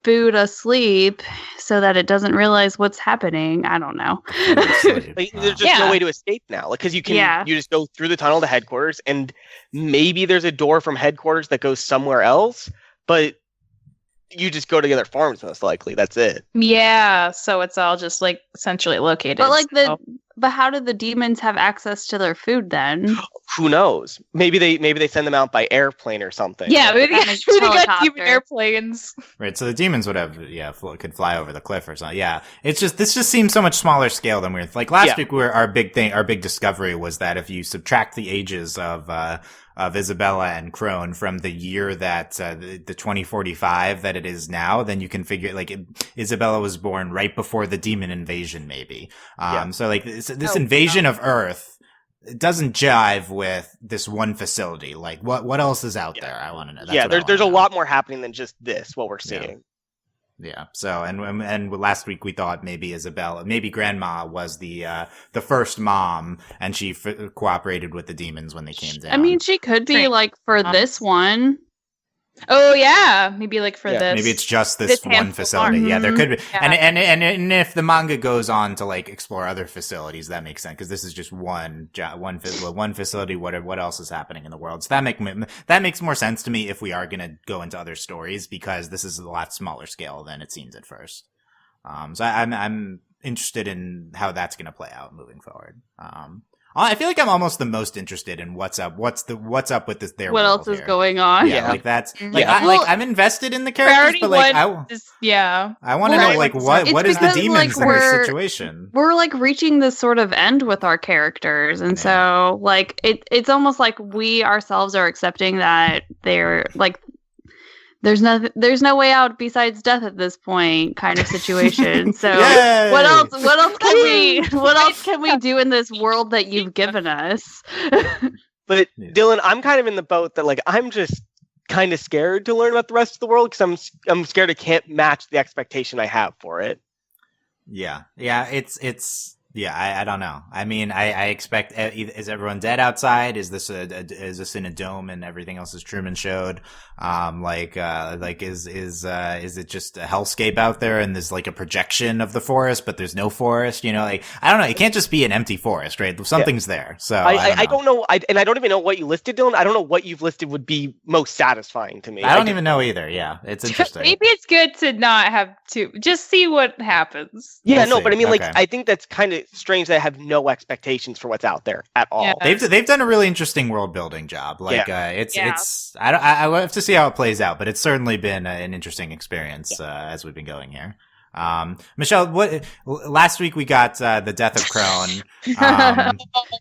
food asleep so that it doesn't realize what's happening. I don't know. Like, there's just no way to escape now. Like, because you just go through the tunnel to headquarters, and maybe there's a door from headquarters that goes somewhere else, but you just go to the other farms most likely. That's it. Yeah, so it's all just like centrally located. But like but how did the demons have access to their food then? Who knows? Maybe they send them out by airplane or something. Yeah, maybe they got demon airplanes. Right, so the demons would have could fly over the cliff or something. Yeah, this just seems so much smaller scale than we were like last week. Our big discovery was that if you subtract the ages of Isabella and Crone from the year that the 2045 that it is now, then you can figure like Isabella was born right before the demon invasion, maybe. So like this invasion of Earth, it doesn't jive with this one facility. Like what else is out there? I want to know. There's a lot more happening than just what we're seeing. Yeah. So, and last week we thought maybe Grandma was the first mom, and she cooperated with the demons when they came down. I mean, she could be like for this one. Oh yeah, maybe like for this. Maybe it's just this one facility. Yeah, there could be. Yeah. And if the manga goes on to like explore other facilities, that makes sense, because this is just one facility. What else is happening in the world? So that makes more sense to me if we are going to go into other stories, because this is a lot smaller scale than it seems at first. So I'm interested in how that's going to play out moving forward. I feel like I'm almost the most interested in what's up with this. What else is going on? Yeah, like that's I'm invested in the characters, but like I want to know like what is the demons in this situation? We're like reaching this sort of end with our characters, and so like it's almost like we ourselves are accepting that they're like. There's no way out besides death at this point, kind of situation. So what else can we do in this world that you've given us? But Dylan, I'm kind of in the boat that like I'm just kind of scared to learn about the rest of the world, because I'm scared I can't match the expectation I have for it. Yeah, I don't know. I mean, I expect, is everyone dead outside? Is this in a dome and everything else is Truman showed? Is it just a hellscape out there, and there's like a projection of the forest, but there's no forest, like, I don't know. It can't just be an empty forest, right? Something's there. So I don't know. And I don't even know what you listed, Dylan. I don't know what you've listed would be most satisfying to me. I don't even know either. Yeah. It's interesting. Maybe it's good to not have to just see what happens. Yeah, no, but I mean, like, I think that's kind of strange that I have no expectations for what's out there at all. Yeah. They've done a really interesting world building job. Like it's I have to see how it plays out, but it's certainly been an interesting experience as we've been going here. Michelle, last week we got the death of Crone. Oh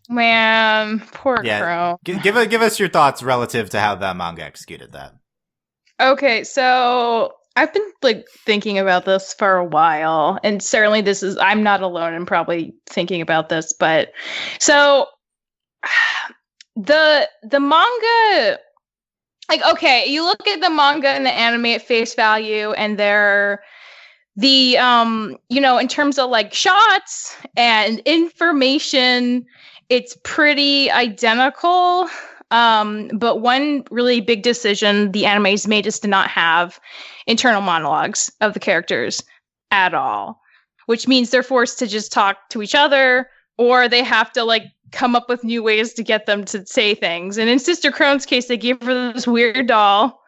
man, poor Crone. Give us your thoughts relative to how the manga executed that. Okay, so I've been thinking about this for a while, and certainly I'm not alone in probably thinking about this, but so the manga, okay, you look at the manga and the anime at face value, and they're in terms of shots and information, it's pretty identical. But one really big decision the animes made is to not have internal monologues of the characters at all, which means they're forced to just talk to each other, or they have to come up with new ways to get them to say things. And in Sister Crone's case, they gave her this weird doll.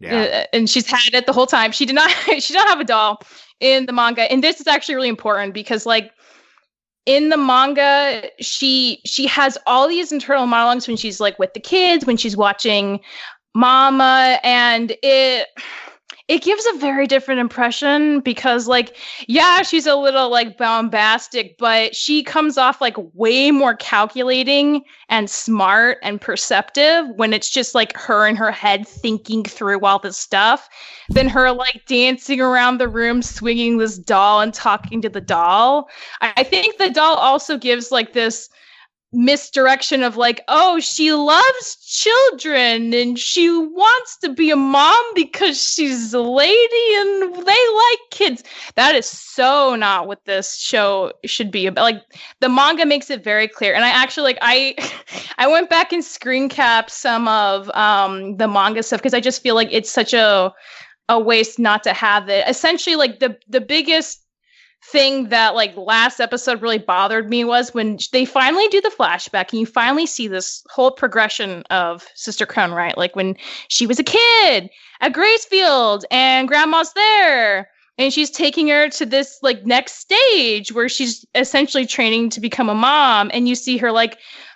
Yeah. And she's had it the whole time. She did not have a doll in the manga. And this is actually really important because in the manga, she has all these internal monologues when she's with the kids, when she's watching Mama, and it gives a very different impression because she's a little bombastic, but she comes off way more calculating and smart and perceptive when it's just her in her head thinking through all this stuff than her dancing around the room swinging this doll and talking to the doll. I think the doll also gives this misdirection of she loves children and she wants to be a mom because she's a lady and they like kids. That is so not what this show should be about. The manga makes it very clear, and I actually I went back and screen capped some of the manga stuff because I just feel it's such a waste not to have it. Essentially, the biggest thing that last episode really bothered me was when they finally do the flashback and you finally see this whole progression of Sister Crone, right? When she was a kid at Gracefield and grandma's there and she's taking her to this next stage where she's essentially training to become a mom, and you see her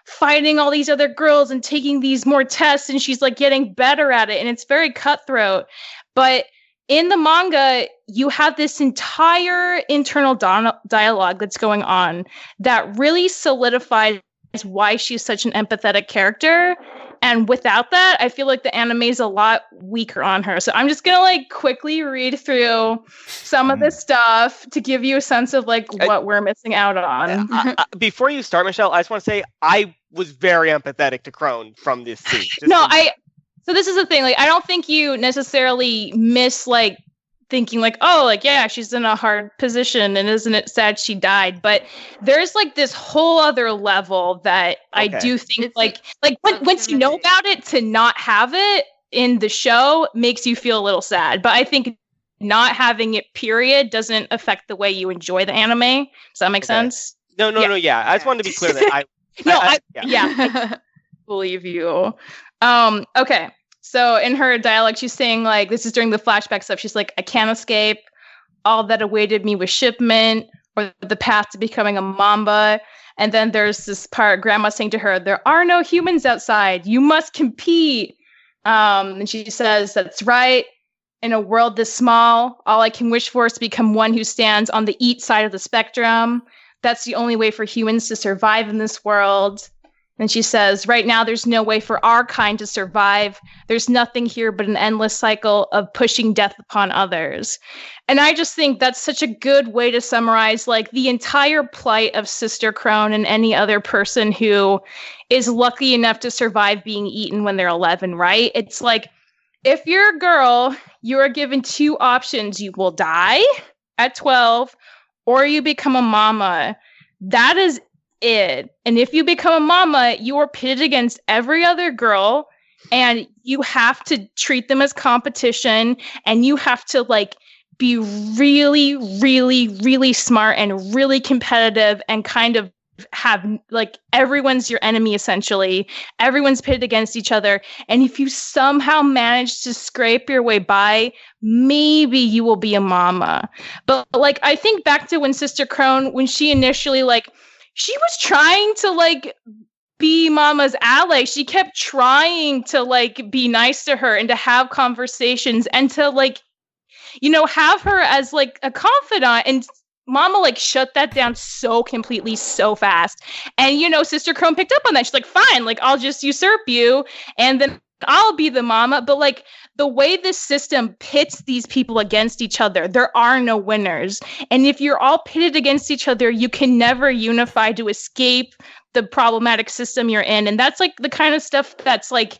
fighting all these other girls and taking these more tests, and she's getting better at it, and it's very cutthroat. But in the manga, you have this entire internal dialogue that's going on that really solidifies why she's such an empathetic character. And without that, I feel the anime is a lot weaker on her. So I'm just going to quickly read through some of this stuff to give you a sense of what we're missing out on. Before you start, Michelle, I just want to say I was very empathetic to Crone from this scene. So this is the thing, I don't think you necessarily miss thinking she's in a hard position and isn't it sad she died, but there's this whole other level that I do think once you know about it, to not have it in the show makes you feel a little sad. But I think not having it period doesn't affect the way you enjoy the anime. Does that make sense? No. I just wanted to be clear that I believe you. Okay. So in her dialogue, she's saying this is during the flashback stuff. She's I can't escape. All that awaited me was shipment or the path to becoming a mamba. And then there's this part, Grandma saying to her, there are no humans outside. You must compete. And she says, that's right. In a world this small, all I can wish for is to become one who stands on the eat side of the spectrum. That's the only way for humans to survive in this world. And she says, right now, there's no way for our kind to survive. There's nothing here but an endless cycle of pushing death upon others. And I just think that's such a good way to summarize the entire plight of Sister Crone and any other person who is lucky enough to survive being eaten when they're 11, right? It's if you're a girl, you are given two options. You will die at 12 or you become a mama. That is it. And if you become a mama, you are pitted against every other girl and you have to treat them as competition, and you have to be really, really, really smart and really competitive and kind of have like everyone's your enemy essentially. Everyone's pitted against each other, and if you somehow manage to scrape your way by, maybe you will be a mama. But like I think back to when Sister Crone, when she initially like she was trying to like be Mama's ally. She kept trying to like be nice to her and to have conversations and to like, you know, have her as like a confidant. And Mama like shut that down so completely so fast. And you know, Sister Crone picked up on that. She's like, fine, like I'll just usurp you and then I'll be the mama. But like the way this system pits these people against each other, there are no winners. And if you're all pitted against each other, you can never unify to escape the problematic system you're in. And that's like the kind of stuff that's like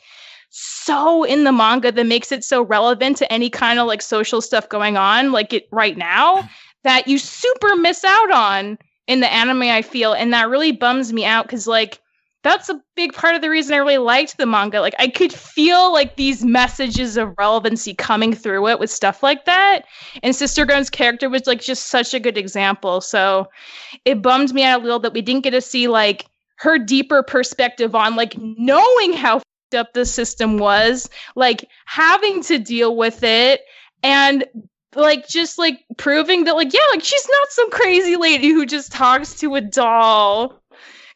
so in the manga that makes it so relevant to any kind of like social stuff going on like it right now that you super miss out on in the anime, I feel. And that really bums me out because like that's a big part of the reason I really liked the manga. Like I could feel like these messages of relevancy coming through it with stuff like that. And Sister Grone's character was like just such a good example. So it bummed me out a little that we didn't get to see like her deeper perspective on like knowing how fucked up the system was, like having to deal with it and like just like proving that like, yeah, like she's not some crazy lady who just talks to a doll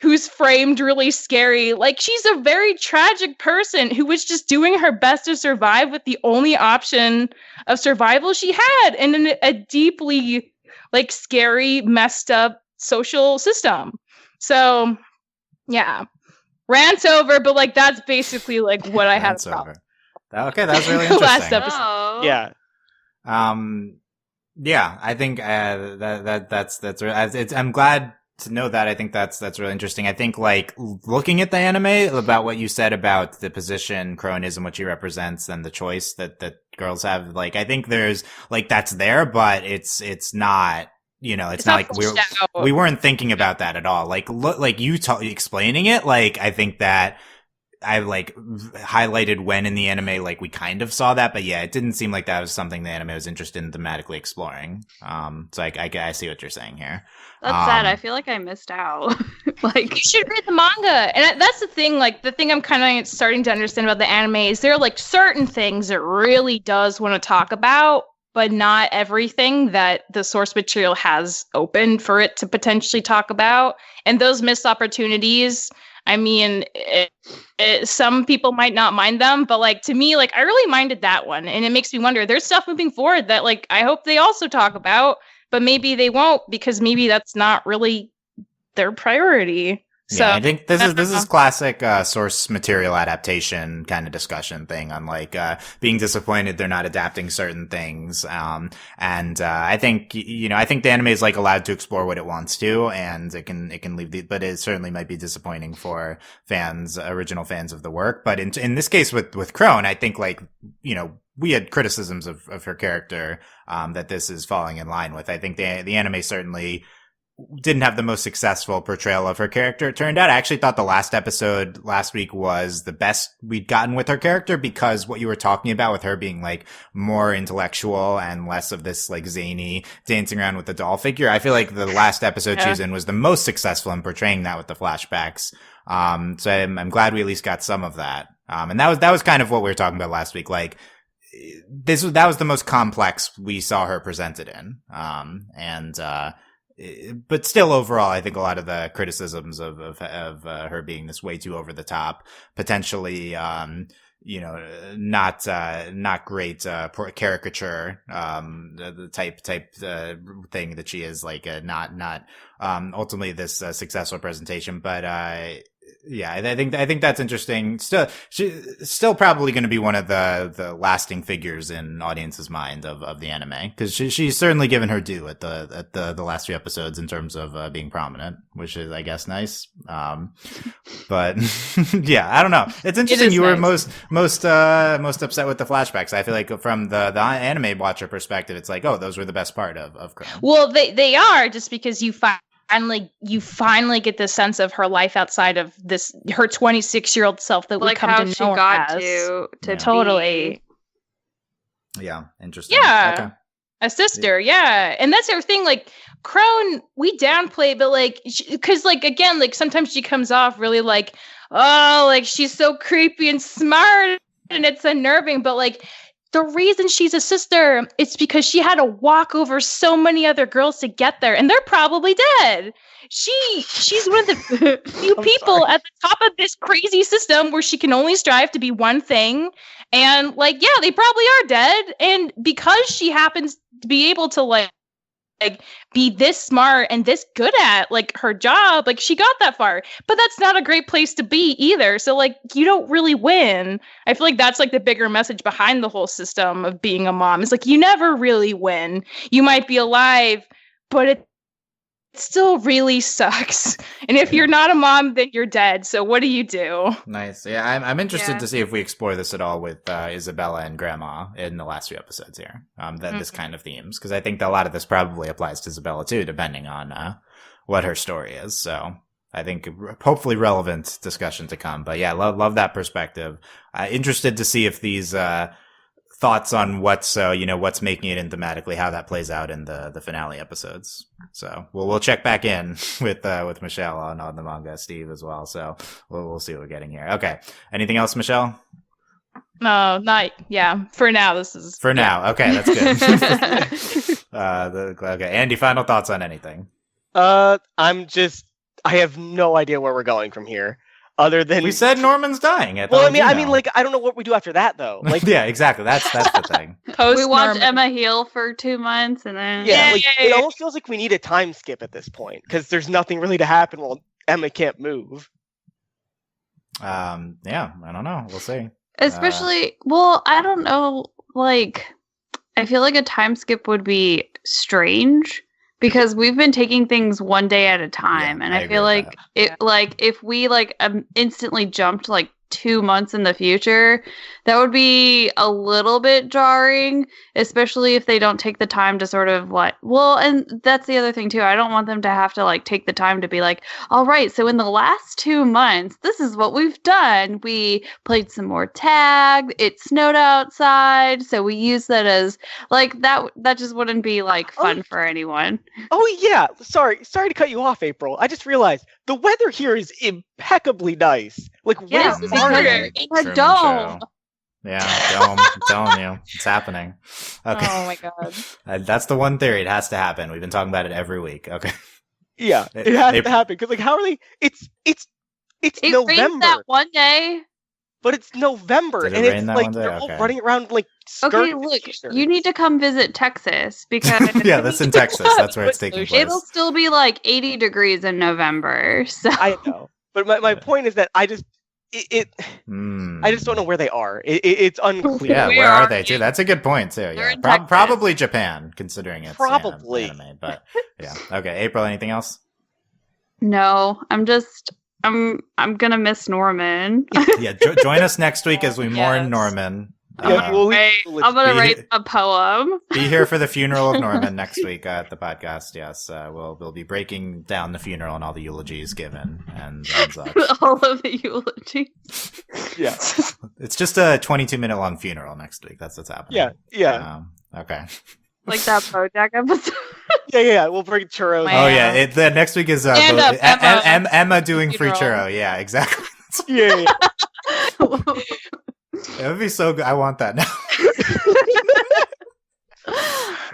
who's framed really scary. Like she's a very tragic person who was just doing her best to survive with the only option of survival she had in a deeply like scary, messed up social system. So yeah, rant over, but like that's basically like what I had. Over. Okay, that was really interesting. Last episode. Oh. Yeah. Yeah, I think that's it's, I'm glad to know that. I think that's really interesting. I think like looking at the anime about what you said about the position Crone is and what she represents and the choice that girls have, like I think there's like that's there, but it's not. You know, it's not like we weren't thinking about that at all. Like, look, like you explaining it, like, I think that I like highlighted when in the anime, like we kind of saw that, but yeah, it didn't seem like that was something the anime was interested in thematically exploring. So I see what you're saying here. That's sad. I feel like I missed out. Like you should read the manga. And that's the thing, like the thing I'm kind of starting to understand about the anime is there are like certain things it really does want to talk about, but not everything that the source material has open for it to potentially talk about. And those missed opportunities, I mean, some people might not mind them, but like to me, like I really minded that one. And it makes me wonder, there's stuff moving forward that like I hope they also talk about, but maybe they won't because maybe that's not really their priority. So yeah, I think this is classic source material adaptation kind of discussion thing on like being disappointed they're not adapting certain things. And I think I think the anime is like allowed to explore what it wants to, and it can leave but it certainly might be disappointing for original fans of the work. But in this case with Crone, I think like we had criticisms of her character that this is falling in line with. I think the anime certainly didn't have the most successful portrayal of her character, it turned out. I actually thought the last episode last week was the best we'd gotten with her character, because what you were talking about with her being like more intellectual and less of this like zany dancing around with the doll figure, I feel like the last episode she was in was the most successful in portraying that with the flashbacks. So I'm glad we at least got some of that. And that was kind of what we were talking about last week. Like that was the most complex we saw her presented in. But still, overall, I think a lot of the criticisms of her being this way too over the top, potentially, not great caricature, the type thing that she is, like not ultimately this successful presentation, but yeah, I think that's interesting. She's still probably going to be one of the lasting figures in audience's mind of the anime, because she's certainly given her due at the last few episodes in terms of being prominent, which is, I guess, nice. But yeah, I don't know. It's interesting. You nice. were most upset with the flashbacks. I feel like from the anime watcher perspective, it's like, oh, those were the best part of Crone. Well, they are, just because you finally get the sense of her life outside of this, her 26-year-old self that like we come how to know she got as. to totally. Yeah, interesting. Yeah. Okay. A sister, yeah. And that's our thing. Like, Crone, we downplay, but like, because like, again, like sometimes she comes off really like, oh, like she's so creepy and smart and it's unnerving. But like, the reason she's a sister, it's because she had to walk over so many other girls to get there, and they're probably dead. She's one of the few people at the top of this crazy system where she can only strive to be one thing. And like, yeah, they probably are dead. And because she happens to be able to like be this smart and this good at like her job, like she got that far. But that's not a great place to be either. So like, you don't really win. I feel like that's like the bigger message behind the whole system of being a mom. It's like, you never really win. You might be alive, but it still really sucks. And if you're not a mom, then you're dead. So what do you do? Nice. Yeah, I'm interested to see if we explore this at all with Isabella and Grandma in the last few episodes here. This kind of themes, because I think that a lot of this probably applies to Isabella too, depending on what her story is. So I think hopefully relevant discussion to come. But yeah, love that perspective. Interested to see if these thoughts on what's making it in thematically, how that plays out in the finale episodes. So we'll check back in with Michelle on the manga, Steve as well. So we'll see what we're getting here. Okay. Anything else, Michelle? No, not yeah. For now, this is now. Okay, that's good. Okay, Andy, final thoughts on anything? I have no idea where we're going from here. Other than we said Norman's dying. I mean, like, I don't know what we do after that, though. Like, yeah, exactly. That's the thing. We watched Emma heal for 2 months, and then like, it almost feels like we need a time skip at this point because there's nothing really to happen while Emma can't move. Yeah, I don't know. We'll see. Especially, I don't know. Like, I feel like a time skip would be strange. Because we've been taking things one day at a time, and I feel like if we instantly jumped like 2 months in the future, that would be a little bit jarring, especially if they don't take the time to sort of and that's the other thing too. I don't want them to have to like take the time to be like, all right, so in the last 2 months, this is what we've done. We played some more tag. It snowed outside, so we used that as like that just wouldn't be like fun for anyone. Oh yeah, sorry to cut you off, April. I just realized the weather here is impeccably nice. Like, yeah, it's a dome. Yeah, dome. I'm telling you, it's happening. Okay. Oh my god. That's the one theory. It has to happen. We've been talking about it every week. Okay. Yeah, it has to happen because, like, how are they? It's November. Rained that one day. But it's November, and it's like they're all running around like. Okay, look, you need to come visit Texas because yeah, that's in Texas. That's where it's taking place. It'll still be like 80 degrees in November. So I know, but my point is that I just don't know where they are. It's unclear. Yeah, where are they too? That's a good point too. Yeah, probably Japan, considering it's anime. But yeah, okay. April, anything else? No, I'm gonna miss Norman. Yeah, join us next week as we mourn Norman. I'm gonna write a poem. Be here for the funeral of Norman next week at the podcast. Yes, we'll be breaking down the funeral and all the eulogies given and such. All of the eulogies. Yeah, it's just a 22-minute long funeral next week. That's what's happening. Yeah. Okay. Like that BoJack episode. Yeah. We'll bring churros. Oh yeah, the next week is Emma doing free churro. Yeah, exactly. Yeah. It would be so good. I want that now.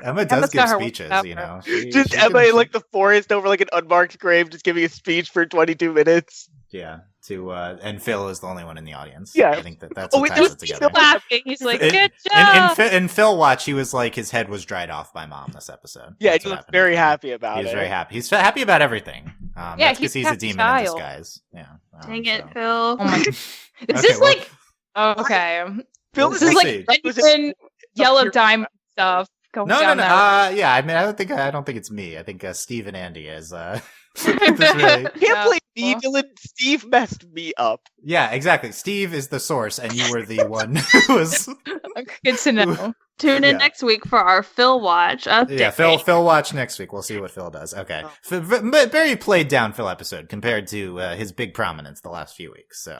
Emma does give speeches, you know. Just Emma in like the forest over like an unmarked grave, just giving a speech for 22 minutes. Yeah. And Phil is the only one in the audience. Yeah. I think that's what ties it together. Laughing. He's like, good job. In Phil Watch, he was like, his head was dried off by Mom this episode. Yeah, he was very happy about it. He was very happy. He's happy about everything. That's because he's a demon in disguise. Yeah. Dang it, Phil. Oh my god. This is like... Okay. Phil, this is like genuine Yellow Diamond stuff. No. Yeah, I mean, I don't think it's me. I think Steve and Andy is. Really... Can't play me, Dylan. Steve messed me up. Yeah, exactly. Steve is the source, and you were the one who was. Good to know. Tune in next week for our Phil Watch update. Yeah, Phil Watch next week. We'll see what Phil does. Okay, very played down Phil episode compared to his big prominence the last few weeks. So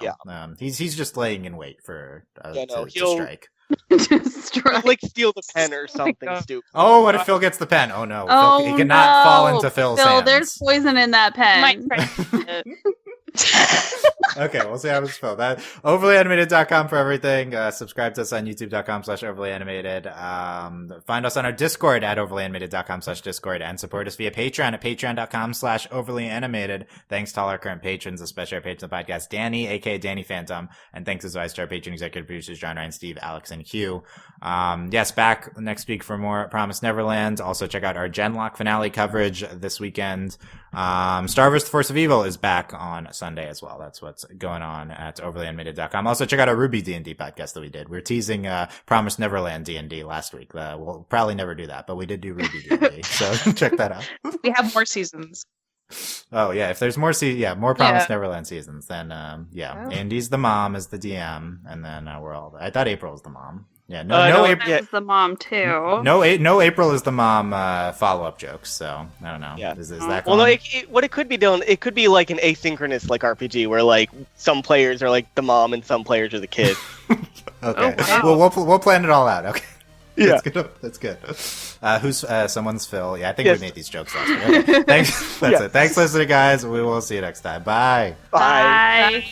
he's just laying in wait for to strike. Destroy. Like steal the pen or something God. stupid. Oh, what if Phil gets the pen? Oh no, Oh, Phil, he cannot fall into Phil's Phil, hands. there's poison in that Might pen. try Okay, we'll see how it's spelled. That overlyanimated.com for everything. Subscribe to us on youtube.com/overlyanimated. Find us on our Discord at overlyanimated.com/Discord and support us via Patreon at patreon.com/overlyanimated. Thanks to all our current patrons, especially our patron of the podcast, Danny, aka Danny Phantom, and thanks as always to our patron executive producers, John, Ryan, Steve, Alex, and Hugh. Yes, back next week for more Promised Neverland. Also check out our Genlock finale coverage this weekend. Star vs. the Force of Evil is back on Sunday as well. That's what's going on at overlyanimated.com. Also check out our Ruby D&D podcast that we did. We were teasing Promised Neverland D&D last week. We'll probably never do that, but we did do Ruby D&D. So check that out. We have more seasons. Oh yeah, if there's more more Promised Neverland seasons, then Andy's the mom as the DM, and then I thought April was the mom. Yeah, no, April. That's the mom too. No, April is the mom. Follow-up jokes. So I don't know. Yeah. Is that Well, gone? no, what it could be doing, it could be like an asynchronous like RPG where like some players are like the mom and some players are the kid. Okay. Oh, wow. Well, we'll plan it all out. Okay. Yeah. That's good. Who's someone's Phil? Yeah, I think Yes. we made these jokes last week. Okay. Thanks. That's Yeah. it. Thanks for listening, guys. We will see you next time. Bye. Bye. Bye.